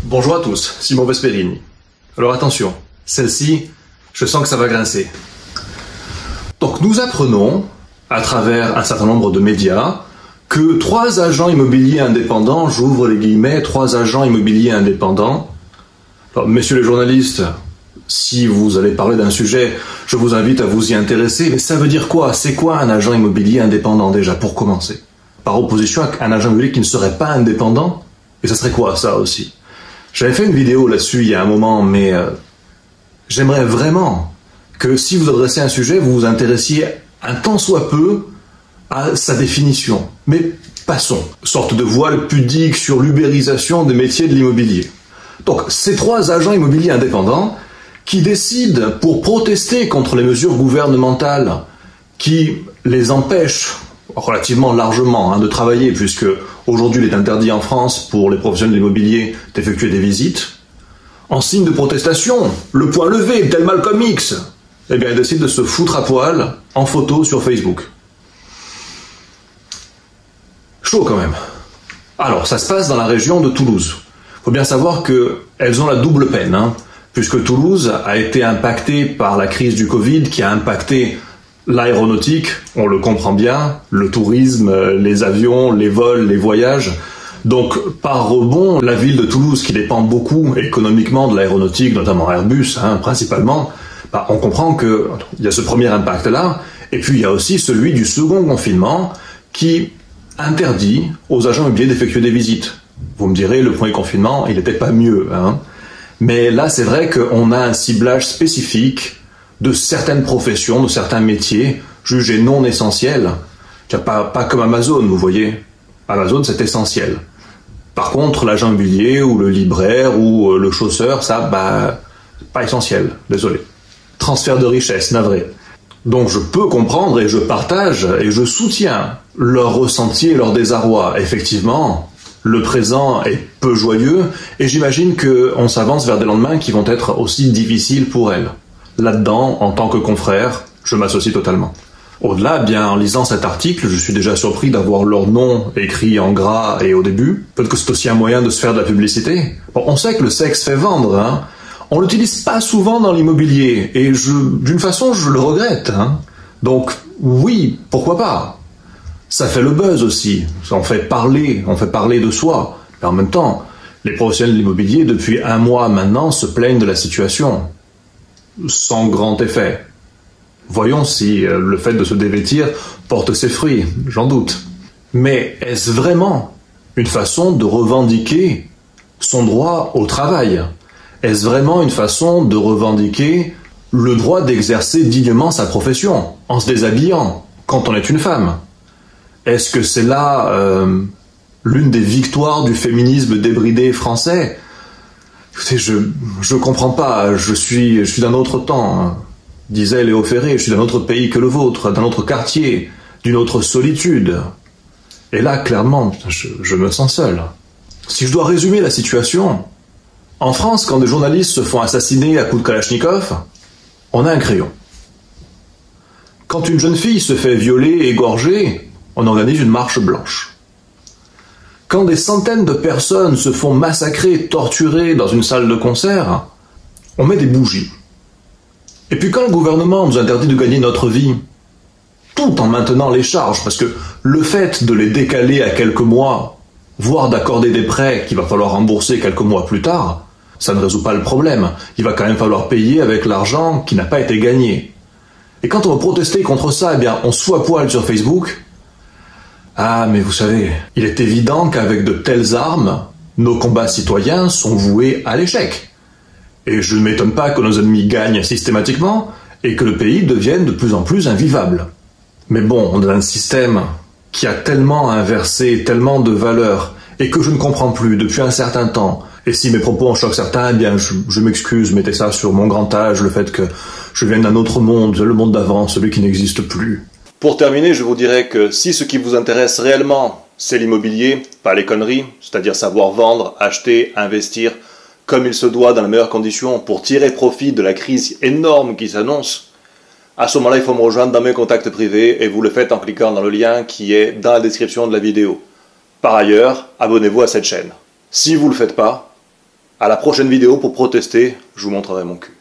Bonjour à tous, Simon Vesperini. Alors attention, celle-ci, je sens que ça va grincer. Donc nous apprenons, à travers un certain nombre de médias, que 3 agents immobiliers indépendants, j'ouvre les guillemets, 3 agents immobiliers indépendants. Alors, messieurs les journalistes, si vous allez parler d'un sujet, je vous invite à vous y intéresser, mais ça veut dire quoi? C'est quoi un agent immobilier indépendant déjà, pour commencer? Par opposition à un agent immobilier qui ne serait pas indépendant? Et ça serait quoi ça aussi? J'avais fait une vidéo là-dessus il y a un moment, mais j'aimerais vraiment que si vous adressez un sujet, vous vous intéressiez un tant soit peu à sa définition. Mais passons, sorte de voile pudique sur l'ubérisation des métiers de l'immobilier. Donc, ces 3 agents immobiliers indépendants qui décident, pour protester contre les mesures gouvernementales qui les empêchent relativement largement de travailler, puisque aujourd'hui il est interdit en France pour les professionnels de l'immobilier d'effectuer des visites, en signe de protestation, le poing levé, tel Malcolm X, eh bien ils décident de se foutre à poil en photo sur Facebook. Chaud quand même. Alors, ça se passe dans la région de Toulouse. Il faut bien savoir qu'elles ont la double peine, puisque Toulouse a été impactée par la crise du Covid qui a impacté l'aéronautique, on le comprend bien, le tourisme, les avions, les vols, les voyages. Donc, par rebond, la ville de Toulouse, qui dépend beaucoup économiquement de l'aéronautique, notamment Airbus, principalement, on comprend qu'il y a ce premier impact-là, et puis il y a aussi celui du second confinement qui interdit aux agents immobiliers d'effectuer des visites. Vous me direz, le premier confinement, il n'était pas mieux. Mais là, c'est vrai qu'on a un ciblage spécifique de certaines professions, de certains métiers jugés non essentiels. Pas comme Amazon, vous voyez. Amazon, c'est essentiel. Par contre, l'agent immobilier ou le libraire ou le chausseur, ça, pas essentiel. Désolé. Transfert de richesse, navré. Donc je peux comprendre et je partage et je soutiens leur ressenti et leur désarroi. Effectivement, le présent est peu joyeux et j'imagine qu'on s'avance vers des lendemains qui vont être aussi difficiles pour elles. Là-dedans, en tant que confrère, je m'associe totalement. Au-delà, bien, en lisant cet article, je suis déjà surpris d'avoir leur nom écrit en gras et au début. Peut-être que c'est aussi un moyen de se faire de la publicité. Bon, on sait que le sexe fait vendre, On l'utilise pas souvent dans l'immobilier, et d'une façon, je le regrette, Donc, oui, pourquoi pas? Ça fait le buzz aussi, on fait parler de soi. Et en même temps, les professionnels de l'immobilier, depuis 1 mois maintenant, se plaignent de la situation. Sans grand effet. Voyons si le fait de se dévêtir porte ses fruits, j'en doute. Mais est-ce vraiment une façon de revendiquer son droit au travail? Est-ce vraiment une façon de revendiquer le droit d'exercer dignement sa profession, en se déshabillant, quand on est une femme? Est-ce que c'est là l'une des victoires du féminisme débridé français? Écoutez, je comprends pas, je suis d'un autre temps, disait Léo Ferré, je suis d'un autre pays que le vôtre, d'un autre quartier, d'une autre solitude. Et là, clairement, je me sens seul. Si je dois résumer la situation, en France, quand des journalistes se font assassiner à coups de Kalachnikov, on a un crayon. Quand une jeune fille se fait violer et égorger, on organise une marche blanche. Quand des centaines de personnes se font massacrer, torturer dans une salle de concert, on met des bougies. Et puis quand le gouvernement nous interdit de gagner notre vie, tout en maintenant les charges, parce que le fait de les décaler à quelques mois, voire d'accorder des prêts qu'il va falloir rembourser quelques mois plus tard, ça ne résout pas le problème. Il va quand même falloir payer avec l'argent qui n'a pas été gagné. Et quand on va protester contre ça, eh bien, on se fout à poil sur Facebook. Ah, mais vous savez, il est évident qu'avec de telles armes, nos combats citoyens sont voués à l'échec. Et je ne m'étonne pas que nos ennemis gagnent systématiquement et que le pays devienne de plus en plus invivable. Mais bon, on a un système qui a tellement inversé, tellement de valeurs, et que je ne comprends plus depuis un certain temps. Et si mes propos en choquent certains, eh bien, je m'excuse, mettez ça sur mon grand âge, le fait que je vienne d'un autre monde, le monde d'avant, celui qui n'existe plus. Pour terminer, je vous dirais que si ce qui vous intéresse réellement, c'est l'immobilier, pas les conneries, c'est-à-dire savoir vendre, acheter, investir, comme il se doit dans les meilleures conditions pour tirer profit de la crise énorme qui s'annonce, à ce moment-là, il faut me rejoindre dans mes contacts privés et vous le faites en cliquant dans le lien qui est dans la description de la vidéo. Par ailleurs, abonnez-vous à cette chaîne. Si vous ne le faites pas, À la prochaine vidéo pour protester, je vous montrerai mon cul.